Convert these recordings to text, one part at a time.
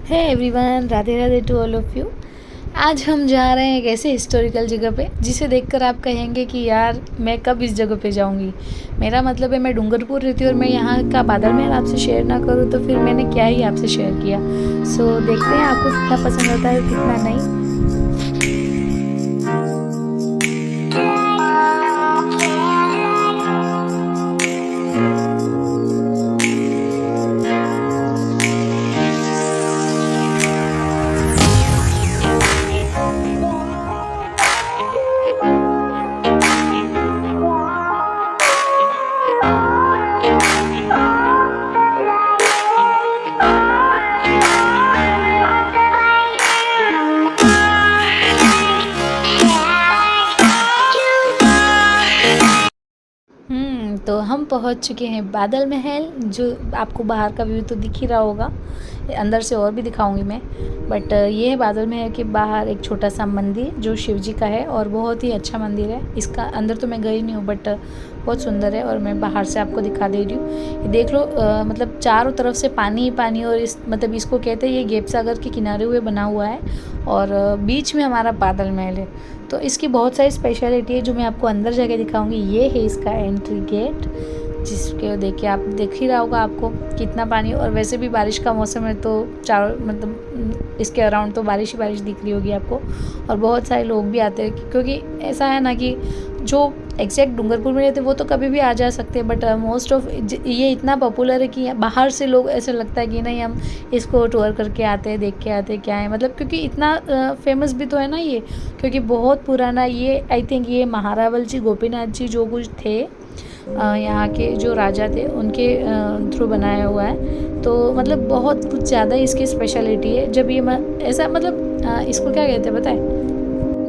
है everyone, Radhe Radhe to all of you. आज हम जा रहे हैं एक ऐसे हिस्टोरिकल जगह पे जिसे देखकर आप कहेंगे कि यार मैं कब इस जगह पे जाऊंगी। मेरा मतलब है मैं डूंगरपुर रहती हूँ और मैं यहाँ का बादल महल आपसे शेयर ना करूँ तो फिर मैंने क्या ही आपसे शेयर किया। सो देखते हैं आपको कितना पसंद आता है कितना नहीं। तो हम पहुंच चुके हैं बादल महल। जो आपको बाहर का व्यू तो दिख ही रहा होगा, अंदर से और भी दिखाऊंगी मैं। बट ये है बादल महल के बाहर एक छोटा सा मंदिर जो शिव जी का है और बहुत ही अच्छा मंदिर है। इसका अंदर तो मैं गई नहीं हूँ बट बहुत सुंदर है और मैं बाहर से आपको दिखा दे रही हूँ। ये देख लो, मतलब चारों तरफ से पानी ही पानी और मतलब इसको कहते हैं ये गेप सागर के किनारे हुए बना हुआ है और बीच में हमारा बादल महल है। तो इसकी बहुत सारी स्पेशलिटी है जो मैं आपको अंदर जाके दिखाऊंगी। ये है इसका एंट्री गेट जिसके देखिए आप देख ही रहा होगा आपको कितना पानी। और वैसे भी बारिश का मौसम है तो चारों मतलब इसके अराउंड तो बारिश ही बारिश दिख रही होगी आपको। और बहुत सारे लोग भी आते हैं क्योंकि ऐसा है ना कि जो एग्जैक्ट डूंगरपुर में रहते हैं वो तो कभी भी आ जा सकते हैं बट मोस्ट ऑफ ये इतना पॉपुलर है कि बाहर से लोग ऐसे लगता है कि नहीं हम इसको टूर करके आते हैं, देख के आते हैं क्या है मतलब। क्योंकि इतना फेमस भी तो है ना ये, क्योंकि बहुत पुराना ये आई थिंक ये महारावल जी गोपीनाथ जी जो कुछ थे यहाँ के जो राजा थे उनके थ्रू बनाया हुआ है। तो मतलब बहुत कुछ ज़्यादा इसकी स्पेशलिटी है। जब ये ऐसा मतलब इसको क्या कहते हैं पता है,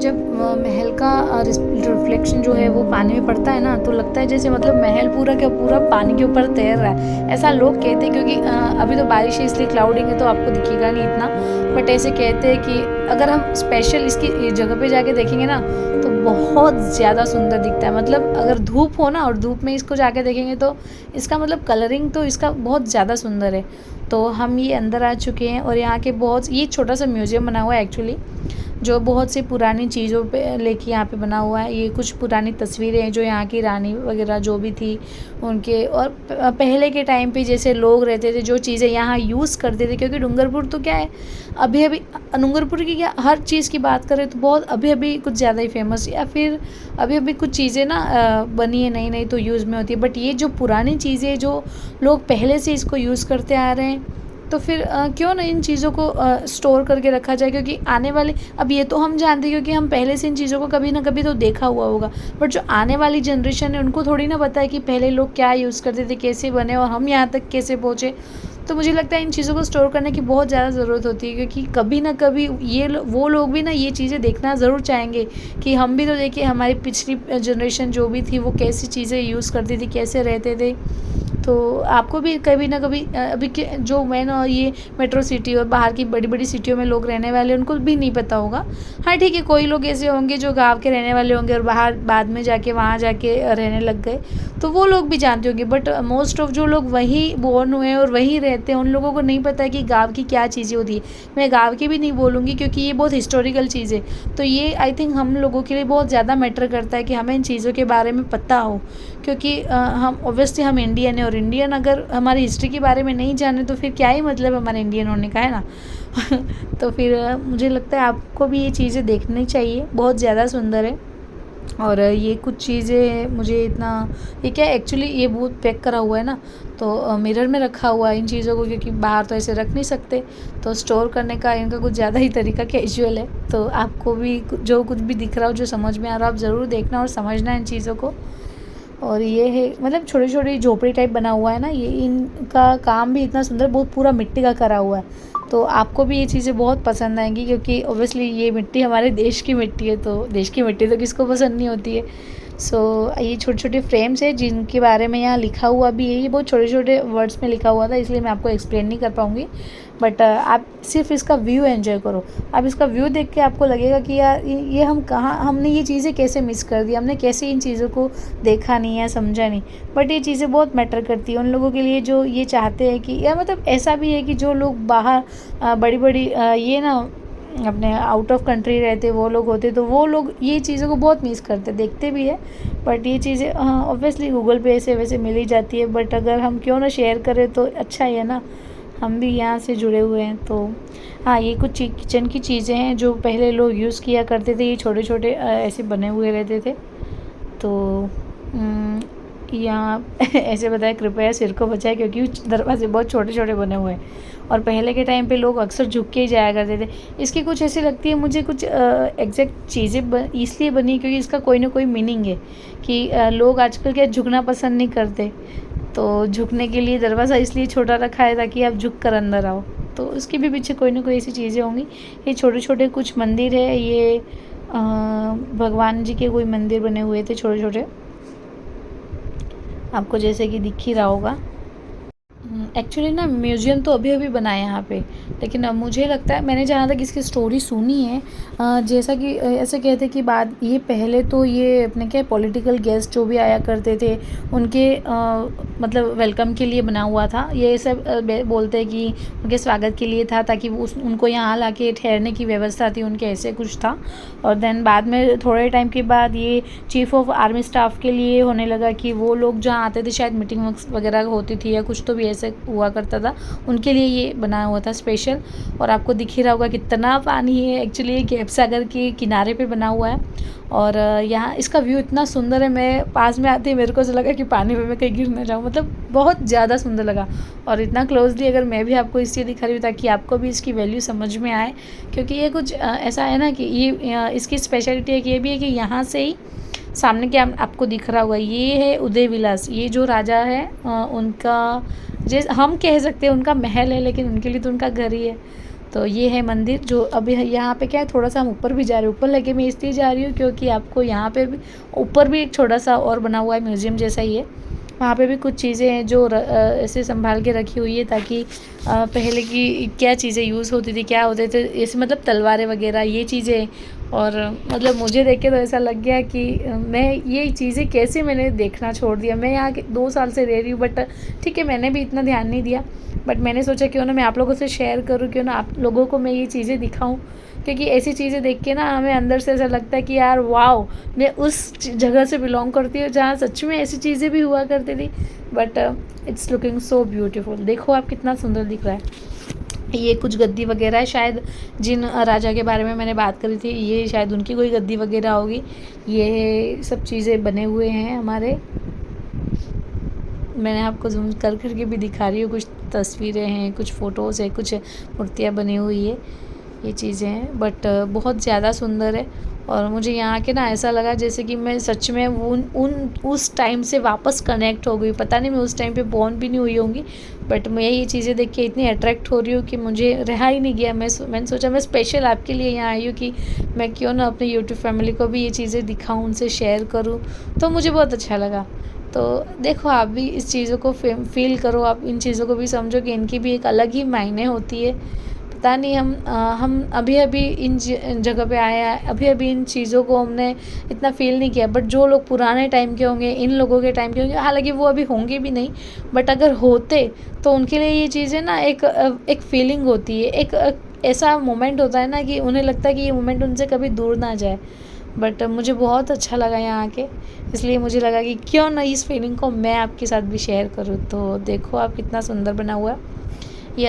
जब महल का रिफ्लेक्शन जो है वो पानी में पड़ता है ना तो लगता है जैसे मतलब महल पूरा का पूरा पानी के ऊपर तैर रहा है, ऐसा लोग कहते हैं। क्योंकि अभी तो बारिश है इसलिए क्लाउडिंग है तो आपको दिखेगा नहीं इतना, बट ऐसे कहते हैं कि अगर हम स्पेशल इसकी जगह पे जाके देखेंगे ना तो बहुत ज़्यादा सुंदर दिखता है। मतलब अगर धूप हो ना और धूप में इसको जाके देखेंगे तो इसका मतलब कलरिंग तो इसका बहुत ज़्यादा सुंदर है। तो हम ये अंदर आ चुके हैं और यहाँ के बहुत ये छोटा सा म्यूज़ियम बना हुआ है एक्चुअली, जो बहुत सी पुरानी चीज़ों पे लेके यहाँ पे बना हुआ है। ये कुछ पुरानी तस्वीरें हैं जो यहाँ की रानी वगैरह जो भी थी उनके, और पहले के टाइम पे जैसे लोग रहते थे जो चीज़ें यहाँ यूज़ करते थे। क्योंकि डूंगरपुर तो क्या है अभी अभी डूंगरपुर की क्या हर चीज़ की बात करें तो बहुत अभी अभी कुछ ज़्यादा ही फेमस या फिर अभी अभी कुछ चीज़ें ना बनी है नई नई तो यूज़ में होती है। बट ये जो पुरानी चीज़ें जो लोग पहले से इसको यूज़ करते आ रहे हैं तो फिर क्यों ना इन चीज़ों को स्टोर करके रखा जाए। क्योंकि आने वाले अब ये तो हम जानते हैं क्योंकि हम पहले से इन चीज़ों को कभी ना कभी तो देखा हुआ होगा, बट जो आने वाली जनरेशन है उनको थोड़ी ना पता है कि पहले लोग क्या यूज़ करते थे, कैसे बने और हम यहाँ तक कैसे पहुँचे। तो मुझे लगता है इन चीज़ों को स्टोर करने की बहुत ज़्यादा ज़रूरत होती है क्योंकि कभी ना कभी वो लोग भी ना ये चीज़ें देखना ज़रूर चाहेंगे कि हम भी तो देखिए हमारी पिछली जनरेशन जो भी थी वो कैसी चीज़ें यूज़ करती थी, कैसे रहते थे। तो आपको भी कभी ना कभी अभी के जो मैं ना ये मेट्रो सिटी और बाहर की बड़ी बड़ी सिटियों में लोग रहने वाले उनको भी नहीं पता होगा। हाँ ठीक है, कोई लोग ऐसे होंगे जो गांव के रहने वाले होंगे और बाहर बाद में जाके वहाँ जाके रहने लग गए तो वो लोग भी जानते होंगे। बट मोस्ट ऑफ जो लोग वहीं बोर्न हुए हैं और वहीं रहते हैं उन लोगों को नहीं पता है कि गाँव की क्या चीज़ें होती है। मैं गाँव की भी नहीं बोलूँगी क्योंकि ये बहुत हिस्टोरिकल चीज़ है। तो ये आई थिंक हम लोगों के लिए बहुत ज़्यादा मैटर करता है कि हमें इन चीज़ों के बारे में पता हो। क्योंकि हम ऑब्वियसली हम इंडियन है और इंडियन अगर हमारी हिस्ट्री के बारे में नहीं जाने तो फिर क्या ही मतलब हमारे इंडियन होने का, है ना। तो फिर मुझे लगता है आपको भी ये चीज़ें देखनी चाहिए, बहुत ज़्यादा सुंदर है। और ये कुछ चीज़ें मुझे इतना ये क्या एक्चुअली ये बहुत पैक करा हुआ है ना तो मिरर में रखा हुआ है इन चीज़ों को क्योंकि बाहर तो ऐसे रख नहीं सकते। तो स्टोर करने का इनका कुछ ज़्यादा ही तरीका कैजुअल है। तो आपको भी जो कुछ भी दिख रहा हो जो समझ में आ रहा हो आप ज़रूर देखना और समझना इन चीज़ों को। और ये है मतलब छोटी छोटी झोपड़ी टाइप बना हुआ है ना, ये इनका काम भी इतना सुंदर बहुत पूरा मिट्टी का करा हुआ है। तो आपको भी ये चीज़ें बहुत पसंद आएंगी क्योंकि ओब्वियसली ये मिट्टी हमारे देश की मिट्टी है तो देश की मिट्टी तो किसको पसंद नहीं होती है। ये छोटे छोटे फ्रेम्स है जिनके बारे में यहाँ लिखा हुआ भी है। ये बहुत छोटे छोटे वर्ड्स में लिखा हुआ था इसलिए मैं आपको एक्सप्लेन नहीं कर पाऊँगी। बट आप सिर्फ इसका व्यू एंजॉय करो। आप इसका व्यू देख के आपको लगेगा कि यार ये हम कहाँ, हमने ये चीज़ें कैसे मिस कर दी, हमने कैसे इन चीज़ों को देखा नहीं या समझा नहीं। बट ये चीज़ें बहुत मैटर करती है उन लोगों के लिए जो ये चाहते हैं कि, या मतलब ऐसा भी है कि जो लोग बाहर बड़ी बड़ी ये ना अपने आउट ऑफ कंट्री रहते वो लोग होते, तो वो लोग ये चीज़ों को बहुत मिस करते, देखते भी है। बट ये चीज़ें ऑब्वियसली गूगल पे ऐसे वैसे मिल ही जाती है, बट अगर हम क्यों ना शेयर करें तो अच्छा ही है ना, हम भी यहाँ से जुड़े हुए हैं। तो हाँ, ये कुछ किचन की चीज़ें हैं जो पहले लोग यूज़ किया करते थे। ये छोटे छोटे ऐसे बने हुए रहते थे। तो यहाँ ऐसे बताया, कृपया सिर को बचाए, क्योंकि दरवाजे बहुत छोटे छोटे बने हुए हैं और पहले के टाइम पे लोग अक्सर झुक के ही जाया करते थे। इसकी कुछ ऐसी लगती है मुझे, कुछ एग्जैक्ट चीज़ें इसलिए बनी क्योंकि इसका कोई ना कोई मीनिंग है कि लोग आजकल क्या झुकना पसंद नहीं करते, तो झुकने के लिए दरवाज़ा इसलिए छोटा रखा है ताकि आप झुक कर अंदर आओ। तो उसके भी पीछे कोई ना कोई ऐसी चीज़ें होंगी। ये छोटे छोटे कुछ मंदिर है, ये भगवान जी के कोई मंदिर बने हुए थे छोटे छोटे, आपको जैसे कि दिख ही रहा होगा। एक्चुअली ना म्यूज़ियम तो अभी अभी बना है यहाँ पे, लेकिन अब मुझे लगता है, मैंने जहाँ तक इसकी स्टोरी सुनी है, जैसा कि ऐसे कहते हैं कि बाद ये पहले तो ये अपने क्या पॉलिटिकल गेस्ट जो भी आया करते थे उनके मतलब वेलकम के लिए बना हुआ था। ये सब बोलते हैं कि उनके स्वागत के लिए था, ताकि वो उनको यहाँ ला के ठहरने की व्यवस्था थी उनके, ऐसे कुछ था। और देन बाद में थोड़े टाइम के बाद ये चीफ़ ऑफ आर्मी स्टाफ के लिए होने लगा कि वो लोग जहाँ आते थे, शायद मीटिंग वगैरह होती थी या कुछ तो भी ऐसे हुआ करता था, उनके लिए ये बना हुआ था स्पेशल। और आपको दिख ही रहा होगा कितना पानी है। एक्चुअली ये गैप सागर के किनारे पे बना हुआ है और यहाँ इसका व्यू इतना सुंदर है। मैं पास में आती मेरे को ऐसा लगा कि पानी में मैं कहीं गिर ना जाऊँ, मतलब बहुत ज़्यादा सुंदर लगा। और इतना क्लोजली अगर मैं भी आपको इसलिए दिखा रही हूँ ताकि आपको भी इसकी वैल्यू समझ में आए, क्योंकि ये कुछ ऐसा है ना कि ये इसकी स्पेशलिटी एक ये भी है कि यहाँ से ही सामने क्या आपको दिख रहा होगा, ये है उदय विलास। ये जो राजा है उनका, जैसे हम कह सकते हैं उनका महल है, लेकिन उनके लिए तो उनका घर ही है। तो ये है मंदिर जो अभी यहाँ पे क्या है, थोड़ा सा हम ऊपर भी जा रहे हैं। ऊपर लगे मैं इसलिए जा रही हूँ क्योंकि आपको यहाँ पे भी ऊपर भी एक छोटा सा और बना हुआ है, म्यूज़ियम जैसा ही है। वहाँ पे भी कुछ चीज़ें हैं जो ऐसे संभाल के रखी हुई है, ताकि पहले की क्या चीज़ें यूज़ होती थी, क्या होते थे, ऐसे मतलब तलवारें वगैरह ये चीज़ें। और मतलब मुझे देख के तो ऐसा लग गया कि मैं ये चीज़ें कैसे मैंने देखना छोड़ दिया। मैं यहाँ 2 साल से रह रही हूँ, बट ठीक है मैंने भी इतना ध्यान नहीं दिया, बट मैंने सोचा क्यों ना मैं आप लोगों से शेयर करूँ, क्यों ना आप लोगों को मैं ये चीज़ें दिखाऊँ। क्योंकि ऐसी चीज़ें देख के ना हमें अंदर से ऐसा लगता है कि यार वाओ, मैं उस जगह से बिलोंग करती हूँ जहाँ सच में ऐसी चीज़ें भी हुआ करती थी। But it's looking so beautiful. देखो आप कितना सुंदर दिख रहा है। ये कुछ गद्दी वगैरह है, शायद जिन राजा के बारे में मैंने बात करी थी ये शायद उनकी कोई गद्दी वगैरह होगी। ये सब चीज़ें बने हुए हैं हमारे, मैंने आपको जूम कर करके भी दिखा रही हूँ। कुछ तस्वीरें हैं, कुछ फ़ोटोज़ है, कुछ मूर्तियाँ बनी हुई है, ये चीज़ें हैं। बट बहुत ज़्यादा सुंदर है। और मुझे यहाँ के ना ऐसा लगा जैसे कि मैं सच में उस टाइम से वापस कनेक्ट हो गई। पता नहीं मैं उस टाइम पे बॉर्न भी नहीं हुई होंगी, बट मैं ये चीज़ें देख के इतनी अट्रैक्ट हो रही हूँ कि मुझे रहा ही नहीं गया। मैंने सोचा मैं स्पेशल आपके लिए यहाँ आई हूँ कि मैं क्यों ना अपने यूट्यूब फैमिली को भी ये चीज़ें दिखाऊँ, उनसे शेयर करूँ। तो मुझे बहुत अच्छा लगा। तो देखो आप भी इस चीज़ों को फील करो, आप इन चीज़ों को भी समझो कि इनकी भी एक अलग ही मायने होती है। पता नहीं हम अभी अभी इन जगह पे आए हैं, अभी अभी इन चीज़ों को हमने इतना फील नहीं किया। बट जो लोग पुराने टाइम के होंगे, इन लोगों के टाइम के होंगे, हालांकि वो अभी होंगे भी नहीं, बट अगर होते तो उनके लिए ये चीज़ें ना एक फीलिंग होती है, एक ऐसा मोमेंट होता है ना कि उन्हें लगता है कि ये मोमेंट उनसे कभी दूर ना जाए। बट मुझे बहुत अच्छा लगा यहाँ आके, इसलिए मुझे लगा कि क्यों ना इस फीलिंग को मैं आपके साथ भी शेयर करूँ। तो देखो आप कितना सुंदर बना हुआ है। ये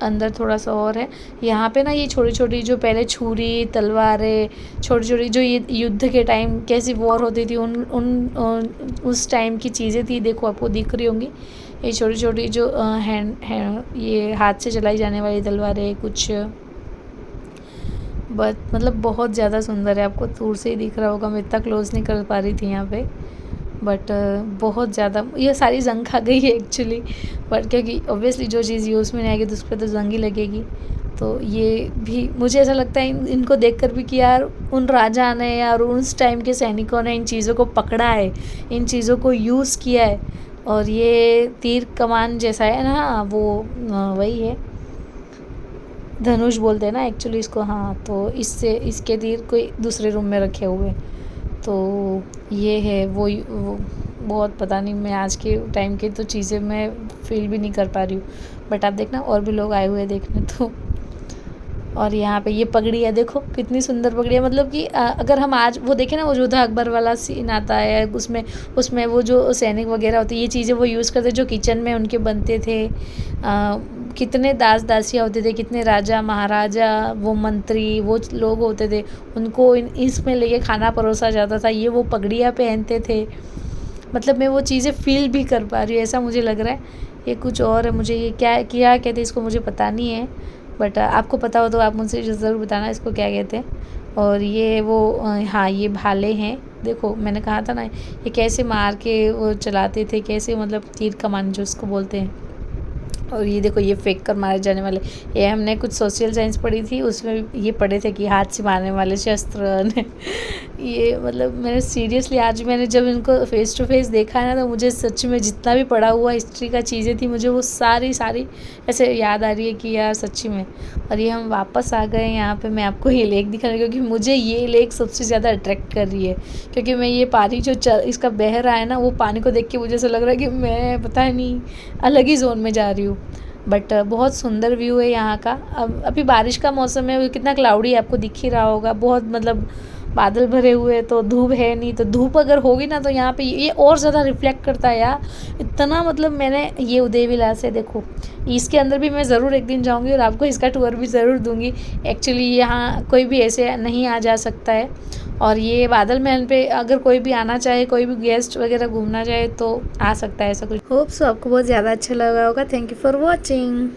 अंदर थोड़ा सा और है। यहाँ पे ना ये छोटी छोटी जो पहले छुरी तलवारें, छोटी छोटी जो ये युद्ध के टाइम कैसी वॉर होती थी उस टाइम की चीज़ें थी। देखो आपको दिख रही होंगी ये छोटी छोटी जो ये हाथ से चलाई जाने वाली तलवारें कुछ। बट मतलब बहुत ज़्यादा सुंदर है, आपको दूर से ही दिख रहा होगा, मैं इतना क्लोज नहीं कर पा रही थी यहाँ पे। बट बहुत ज़्यादा ये सारी जंग खा गई है एक्चुअली, बट क्योंकि ऑब्वियसली जो चीज़ यूज़ में नहीं आएगी तो उस पर तो जंग ही लगेगी। तो ये भी मुझे ऐसा लगता है इनको देखकर भी कि यार उन राजा ने यार उस टाइम के सैनिकों ने इन चीज़ों को पकड़ा है, इन चीज़ों को यूज़ किया है। और ये तीर कमान जैसा है ना, वो वही है। धनुष बोलते हैं ना एक्चुअली इसको। हाँ, तो इससे इसके तीर कोई दूसरे रूम में रखे हुए। तो ये है वो बहुत, पता नहीं, मैं आज के टाइम की तो चीज़ें मैं फील भी नहीं कर पा रही हूँ। बट आप देखना और भी लोग आए हुए हैं देखने तो। और यहाँ पे ये पगड़ियाँ देखो कितनी सुंदर पगड़ियाँ, मतलब कि अगर हम आज वो देखें ना, वो योद्धा अकबर वाला सीन आता है उसमें उसमें वो जो सैनिक वगैरह होते हैं, ये चीज़ें वो यूज़ करते, जो किचन में उनके बनते थे। कितने दास दासियाँ होते थे, कितने राजा महाराजा, वो मंत्री, वो लोग होते थे, उनको इसमें लेके खाना परोसा जाता था। ये वो पगड़ियाँ पहनते थे। मतलब मैं वो चीज़ें फ़ील भी कर पा रही हूँ, ऐसा मुझे लग रहा है। ये कुछ और है, मुझे ये क्या कहते हैं इसको मुझे पता नहीं है। बट आपको पता हो तो आप मुझसे ज़रूर बताना इसको क्या कहते हैं। और ये वो हाँ, ये भाले हैं। देखो मैंने कहा था ना, ये कैसे मार के वो चलाते थे, कैसे, मतलब तीर कमान जो उसको बोलते हैं। और ये देखो ये फेंक कर मारे जाने वाले, ये हमने कुछ सोशल साइंस पढ़ी थी, उसमें ये पढ़े थे कि हाथ से मारने वाले शस्त्र ने ये मतलब मैंने सीरियसली आज मैंने जब इनको फेस टू फेस देखा है ना, तो मुझे सच में जितना भी पढ़ा हुआ हिस्ट्री का चीज़ें थी, मुझे वो सारी ऐसे याद आ रही है कि यार सच्ची में। और ये हम वापस आ गए यहाँ पे, मैं आपको ये लेक दिखा रही हूँ क्योंकि मुझे ये लेक सबसे ज़्यादा अट्रैक्ट कर रही है। क्योंकि मैं ये पानी जो इसका बह रहा है ना, वो पानी को देख के मुझे ऐसा लग रहा है कि मैं पता नहीं अलग ही जोन में जा रही हूँ। बट बहुत सुंदर व्यू है यहाँ का। अब अभी बारिश का मौसम है, कितना क्लाउडी आपको दिख ही रहा होगा, बहुत मतलब बादल भरे हुए, तो धूप है नहीं। तो धूप अगर होगी ना तो यहाँ पे ये और ज़्यादा रिफ्लेक्ट करता है यार, इतना मतलब। मैंने ये उदय विलास है देखो, इसके अंदर भी मैं ज़रूर एक दिन जाऊँगी और आपको इसका टूर भी ज़रूर दूँगी। एक्चुअली यहाँ कोई भी ऐसे नहीं आ जा सकता है। और ये बादल महल पे अगर कोई भी आना चाहे, कोई भी गेस्ट वगैरह घूमना चाहे तो आ सकता है, ऐसा कुछ। होप सो आपको बहुत ज़्यादा अच्छा लगा होगा। Thank you for watching.